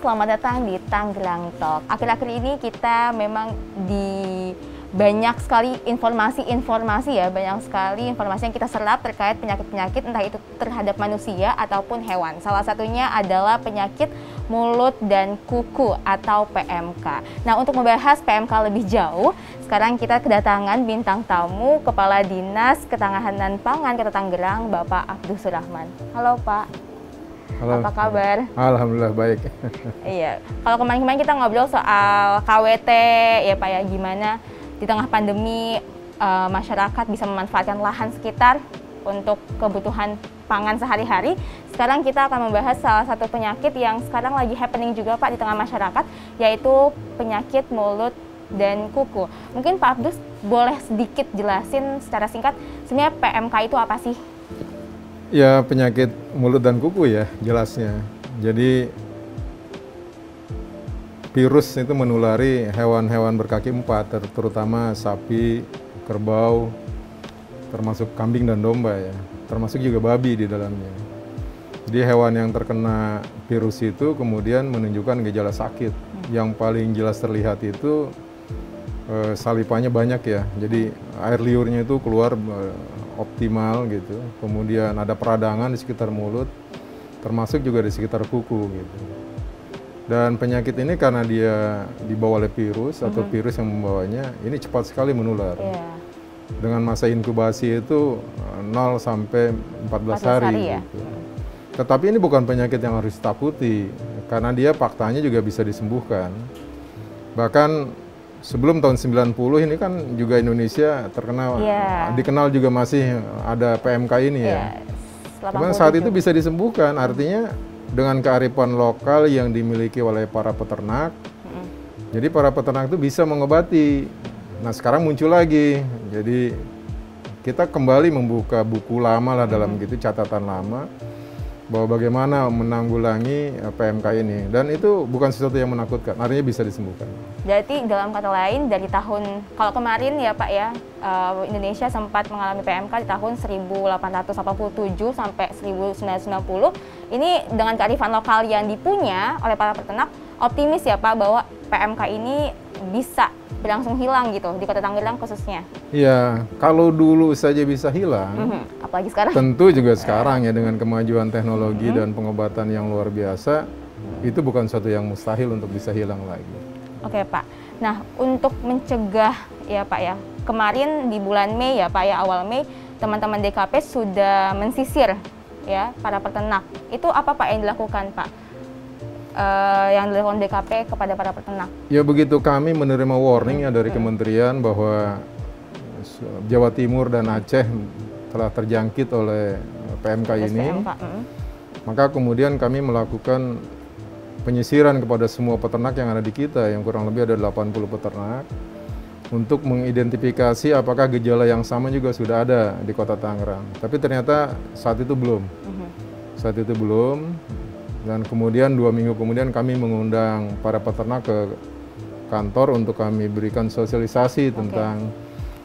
selamat datang di Tangerang Talk. Akhir-akhir ini kita memang banyak sekali informasi ya, banyak sekali informasi yang kita serap terkait penyakit-penyakit entah itu terhadap manusia ataupun hewan. Salah satunya adalah penyakit mulut dan kuku atau PMK. Nah, untuk membahas PMK lebih jauh, sekarang kita kedatangan bintang tamu Kepala Dinas Ketahanan Pangan Kota Tangerang, Bapak Abdus Surahman. Halo Pak. Halo. Apa kabar? Alhamdulillah baik. Iya, kalau kemarin-kemarin kita ngobrol soal KWT ya Pak ya, gimana di tengah pandemi masyarakat bisa memanfaatkan lahan sekitar untuk kebutuhan pangan sehari-hari. Sekarang kita akan membahas salah satu penyakit yang sekarang lagi happening juga Pak di tengah masyarakat, yaitu penyakit mulut dan kuku. Mungkin Pak Abdus boleh sedikit jelasin secara singkat sebenarnya PMK itu apa sih? Ya, penyakit mulut dan kuku ya jelasnya. Jadi virus itu menulari hewan-hewan berkaki empat, terutama sapi, kerbau, termasuk kambing dan domba ya. Termasuk juga babi di dalamnya. Jadi hewan yang terkena virus itu kemudian menunjukkan gejala sakit. Yang paling jelas terlihat itu salipannya banyak ya. Jadi air liurnya itu keluar optimal gitu. Kemudian ada peradangan di sekitar mulut, termasuk juga di sekitar kuku gitu. Dan penyakit ini karena dia dibawa oleh virus atau virus yang membawanya, ini cepat sekali menular. Dengan masa inkubasi itu 0 sampai 14 hari gitu. Tetapi ini bukan penyakit yang harus ditakuti, karena dia faktanya juga bisa disembuhkan. Bahkan sebelum tahun 90 ini kan juga Indonesia terkenal, dikenal juga masih ada PMK ini ya. Cuman saat itu bisa disembuhkan, artinya dengan kearifan lokal yang dimiliki oleh para peternak. Jadi para peternak itu bisa mengobati. Nah sekarang muncul lagi, jadi kita kembali membuka buku lama lah dalam gitu, catatan lama, bahwa bagaimana menanggulangi PMK ini, dan itu bukan sesuatu yang menakutkan, artinya bisa disembuhkan. Jadi dalam kata lain dari tahun, kalau kemarin ya Pak ya, Indonesia sempat mengalami PMK di tahun 1887 sampai 1990. Ini dengan kearifan lokal yang dipunya oleh para peternak, optimis ya Pak bahwa PMK ini bisa berlangsung hilang gitu di Kota Tangerang khususnya. Iya, kalau dulu saja bisa hilang, apalagi sekarang. Tentu juga sekarang ya dengan kemajuan teknologi dan pengobatan yang luar biasa, itu bukan suatu yang mustahil untuk bisa hilang lagi. Oke Pak, nah untuk mencegah ya Pak ya, kemarin di bulan Mei ya Pak ya, awal Mei, teman-teman DKP sudah mensisir ya para peternak. Itu apa Pak yang dilakukan Pak? Yang dilakukan DKP kepada para peternak? Ya begitu kami menerima warning ya dari kementerian bahwa Jawa Timur dan Aceh telah terjangkit oleh PMK ini, maka kemudian kami melakukan penyisiran kepada semua peternak yang ada di kita, yang kurang lebih ada 80 peternak, untuk mengidentifikasi apakah gejala yang sama juga sudah ada di Kota Tangerang. Tapi ternyata saat itu belum. Saat itu belum. Dan kemudian 2 minggu kemudian kami mengundang para peternak ke kantor untuk kami berikan sosialisasi tentang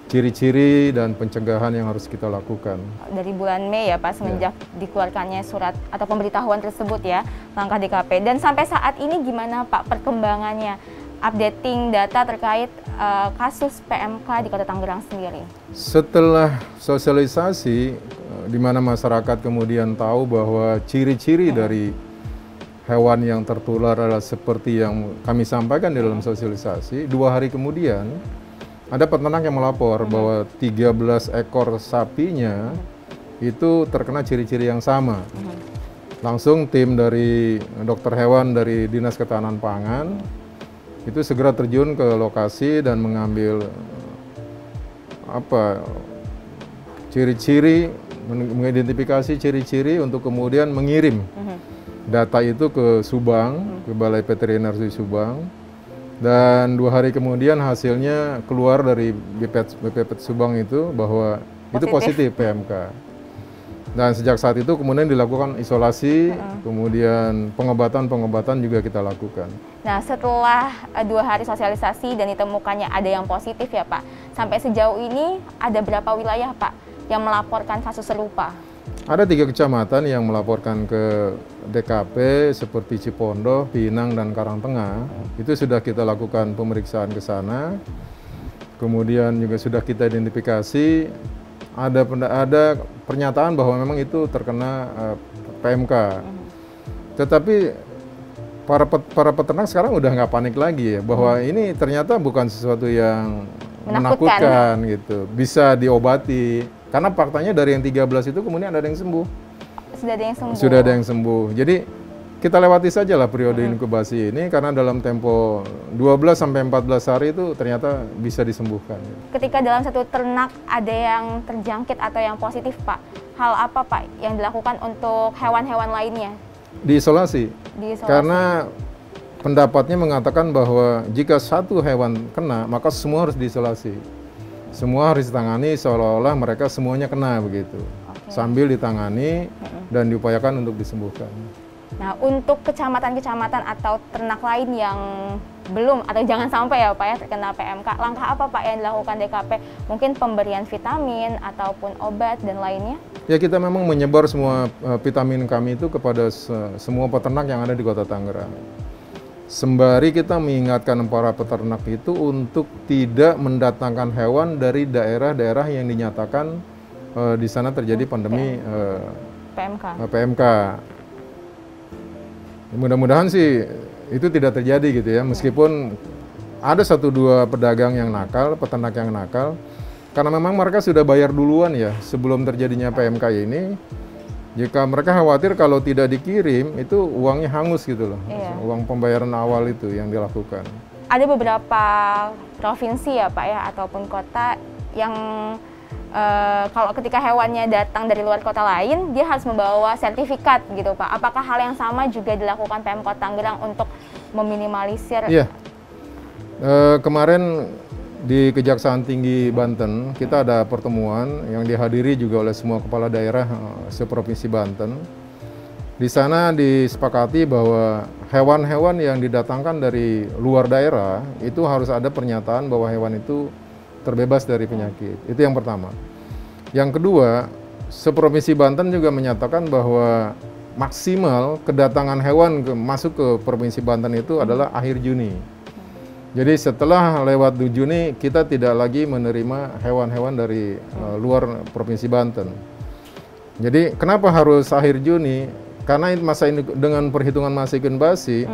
ciri-ciri dan pencegahan yang harus kita lakukan. Dari bulan Mei ya Pak, semenjak dikeluarkannya surat atau pemberitahuan tersebut ya, langkah DKP. Dan sampai saat ini gimana Pak perkembangannya, updating data terkait kasus PMK di Kota Tangerang sendiri? Setelah sosialisasi, di mana masyarakat kemudian tahu bahwa ciri-ciri dari hewan yang tertular adalah seperti yang kami sampaikan di dalam sosialisasi, 2 hari kemudian ada peternak yang melapor bahwa 13 ekor sapinya itu terkena ciri-ciri yang sama. Langsung tim dari dokter hewan dari Dinas Ketahanan Pangan itu segera terjun ke lokasi dan mengambil ciri-ciri, mengidentifikasi ciri-ciri untuk kemudian mengirim data itu ke Subang, ke Balai Veteriner di Subang. Dan 2 hari kemudian hasilnya keluar dari BPPT Subang itu bahwa itu positif PMK. Dan sejak saat itu kemudian dilakukan isolasi, kemudian pengobatan juga kita lakukan. Nah setelah 2 hari sosialisasi dan ditemukannya ada yang positif ya Pak, sampai sejauh ini ada berapa wilayah Pak yang melaporkan kasus serupa? Ada 3 kecamatan yang melaporkan ke DKP seperti Cipondoh, Pinang, dan Karangtengah. Itu sudah kita lakukan pemeriksaan ke sana. Kemudian juga sudah kita identifikasi ada pernyataan bahwa memang itu terkena PMK. Tetapi para peternak sekarang udah nggak panik lagi ya, bahwa ini ternyata bukan sesuatu yang menakutkan gitu. Bisa diobati. Karena faktanya dari yang 13 itu kemudian ada yang sembuh. Sudah ada yang sembuh. Sudah ada yang sembuh. Jadi kita lewati saja lah periode inkubasi ini, karena dalam tempo 12 sampai 14 hari itu ternyata bisa disembuhkan. Ketika dalam satu ternak ada yang terjangkit atau yang positif, Pak, hal apa, Pak, yang dilakukan untuk hewan-hewan lainnya? Diisolasi. Diisolasi. Karena pendapatnya mengatakan bahwa jika satu hewan kena, maka semua harus diisolasi. Semua harus ditangani seolah-olah mereka semuanya kena begitu. Sambil ditangani dan diupayakan untuk disembuhkan. Nah, untuk kecamatan-kecamatan atau ternak lain yang belum atau jangan sampai ya Pak ya terkena PMK, langkah apa Pak yang dilakukan DKP? Mungkin pemberian vitamin ataupun obat dan lainnya? Ya, kita memang menyebar semua vitamin kami itu kepada semua peternak yang ada di Kota Tangerang. Sembari kita mengingatkan para peternak itu untuk tidak mendatangkan hewan dari daerah-daerah yang dinyatakan di sana terjadi pandemi PMK. Mudah-mudahan sih itu tidak terjadi gitu ya, meskipun ada 1-2 pedagang yang nakal, peternak yang nakal, karena memang mereka sudah bayar duluan ya sebelum terjadinya PMK ini. Jika mereka khawatir kalau tidak dikirim, itu uangnya hangus gitu loh. Iya. Uang pembayaran awal itu yang dilakukan. Ada beberapa provinsi ya Pak ya, ataupun kota yang kalau ketika hewannya datang dari luar kota lain, dia harus membawa sertifikat gitu Pak. Apakah hal yang sama juga dilakukan Pemkot Tangerang untuk meminimalisir? Iya. Kemarin di Kejaksaan Tinggi Banten, kita ada pertemuan yang dihadiri juga oleh semua kepala daerah seprovinsi Banten. Di sana disepakati bahwa hewan-hewan yang didatangkan dari luar daerah itu harus ada pernyataan bahwa hewan itu terbebas dari penyakit. Itu yang pertama. Yang kedua, seprovinsi Banten juga menyatakan bahwa maksimal kedatangan hewan masuk ke Provinsi Banten itu adalah akhir Juni. Jadi setelah lewat Juni kita tidak lagi menerima hewan-hewan dari luar Provinsi Banten. Jadi kenapa harus akhir Juni? Karena masa ini dengan perhitungan masa inkubasi,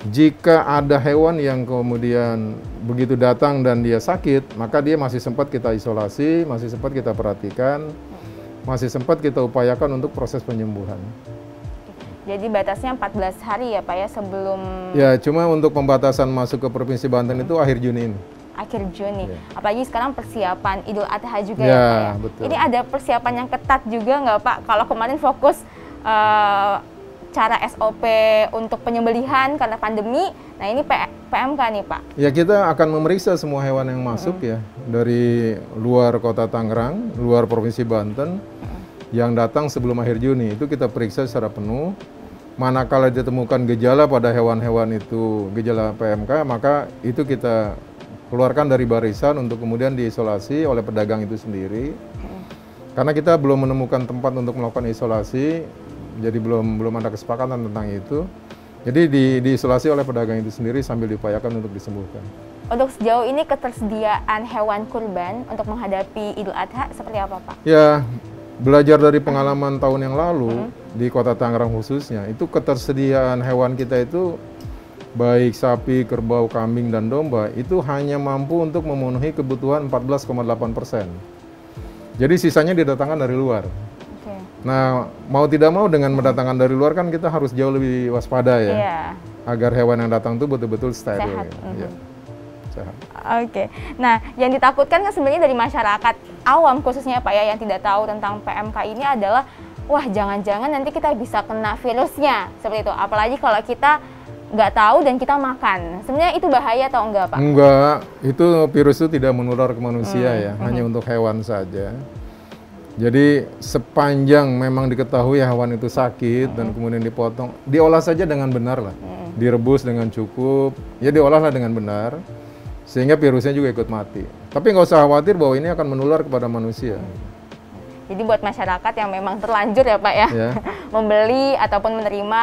jika ada hewan yang kemudian begitu datang dan dia sakit, maka dia masih sempat kita isolasi, masih sempat kita perhatikan, masih sempat kita upayakan untuk proses penyembuhan. Jadi batasnya 14 hari ya Pak ya sebelum... Ya, cuma untuk pembatasan masuk ke Provinsi Banten itu akhir Juni ini. Akhir Juni. Ya. Apalagi sekarang persiapan Idul Adha juga ya Pak ya. Betul. Ini ada persiapan yang ketat juga nggak Pak? Kalau kemarin fokus cara SOP untuk penyembelihan karena pandemi, nah ini PMK nih Pak. Ya, kita akan memeriksa semua hewan yang masuk ya dari luar Kota Tangerang, luar Provinsi Banten. Yang datang sebelum akhir Juni itu kita periksa secara penuh. Manakala ditemukan gejala pada hewan-hewan itu gejala PMK, maka itu kita keluarkan dari barisan untuk kemudian diisolasi oleh pedagang itu sendiri. Karena kita belum menemukan tempat untuk melakukan isolasi, jadi belum ada kesepakatan tentang itu. Jadi diisolasi oleh pedagang itu sendiri sambil diupayakan untuk disembuhkan. Untuk sejauh ini ketersediaan hewan kurban untuk menghadapi Idul Adha seperti apa Pak? Ya, belajar dari pengalaman tahun yang lalu di Kota Tangerang khususnya, itu ketersediaan hewan kita itu baik sapi, kerbau, kambing, dan domba itu hanya mampu untuk memenuhi kebutuhan 14,8%. Jadi sisanya didatangkan dari luar. Okay. Nah, mau tidak mau dengan mendatangkan dari luar kan kita harus jauh lebih waspada ya, agar hewan yang datang itu betul-betul steril. Sehat. Ya. Sehat. Oke. Nah, yang ditakutkan kan sebenarnya dari masyarakat awam khususnya Pak ya yang tidak tahu tentang PMK ini adalah wah jangan-jangan nanti kita bisa kena virusnya seperti itu. Apalagi kalau kita nggak tahu dan kita makan. Sebenarnya itu bahaya atau enggak Pak? Enggak, itu virus itu tidak menular ke manusia ya, hanya untuk hewan saja. Jadi sepanjang memang diketahui hewan itu sakit dan kemudian dipotong, diolah saja dengan benar lah. Direbus dengan cukup, ya diolahlah dengan benar. Sehingga virusnya juga ikut mati. Tapi nggak usah khawatir bahwa ini akan menular kepada manusia. Jadi buat masyarakat yang memang terlanjur ya Pak ya, membeli ataupun menerima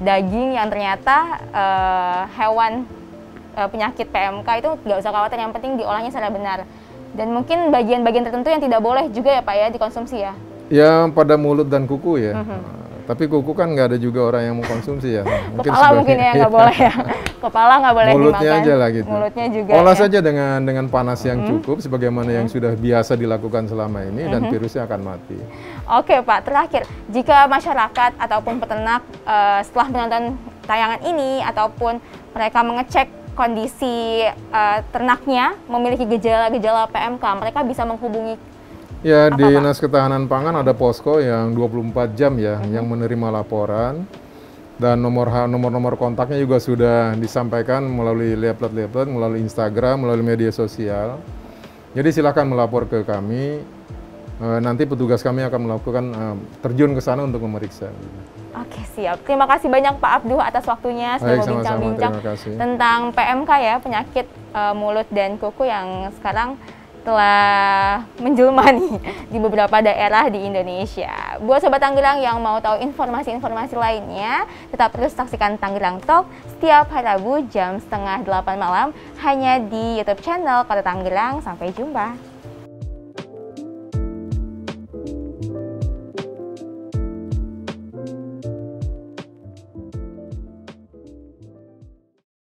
daging yang ternyata hewan penyakit PMK itu nggak usah khawatir, yang penting diolahnya secara benar. Dan mungkin bagian-bagian tertentu yang tidak boleh juga ya Pak ya dikonsumsi ya? Ya pada mulut dan kuku ya. Tapi kuku kan nggak ada juga orang yang mau konsumsi ya. Kepala mungkin ya nggak boleh ya. Kepala nggak boleh mulutnya dimakan. Mulutnya aja lah gitu. Mulutnya juga. Olah saja dengan panas yang cukup, sebagaimana yang sudah biasa dilakukan selama ini, dan virusnya akan mati. Oke Pak, terakhir, jika masyarakat ataupun peternak setelah menonton tayangan ini ataupun mereka mengecek kondisi ternaknya memiliki gejala-gejala PMK, mereka bisa menghubungi ya di Dinas Ketahanan Pangan ada posko yang 24 jam ya, yang menerima laporan, dan nomor kontaknya juga sudah disampaikan melalui leaflet, melalui Instagram, melalui media sosial. Jadi silakan melapor ke kami, nanti petugas kami akan melakukan terjun ke sana untuk memeriksa. Oke, siap. Terima kasih banyak Pak Abduh atas waktunya sudah berbincang-bincang tentang PMK ya, penyakit mulut dan kuku yang sekarang telah menjelma nih di beberapa daerah di Indonesia. Buat Sobat Tangerang yang mau tahu informasi-informasi lainnya, tetap terus saksikan Tangerang Talk setiap hari Rabu jam 7:30 malam hanya di YouTube channel Kota Tangerang. Sampai jumpa.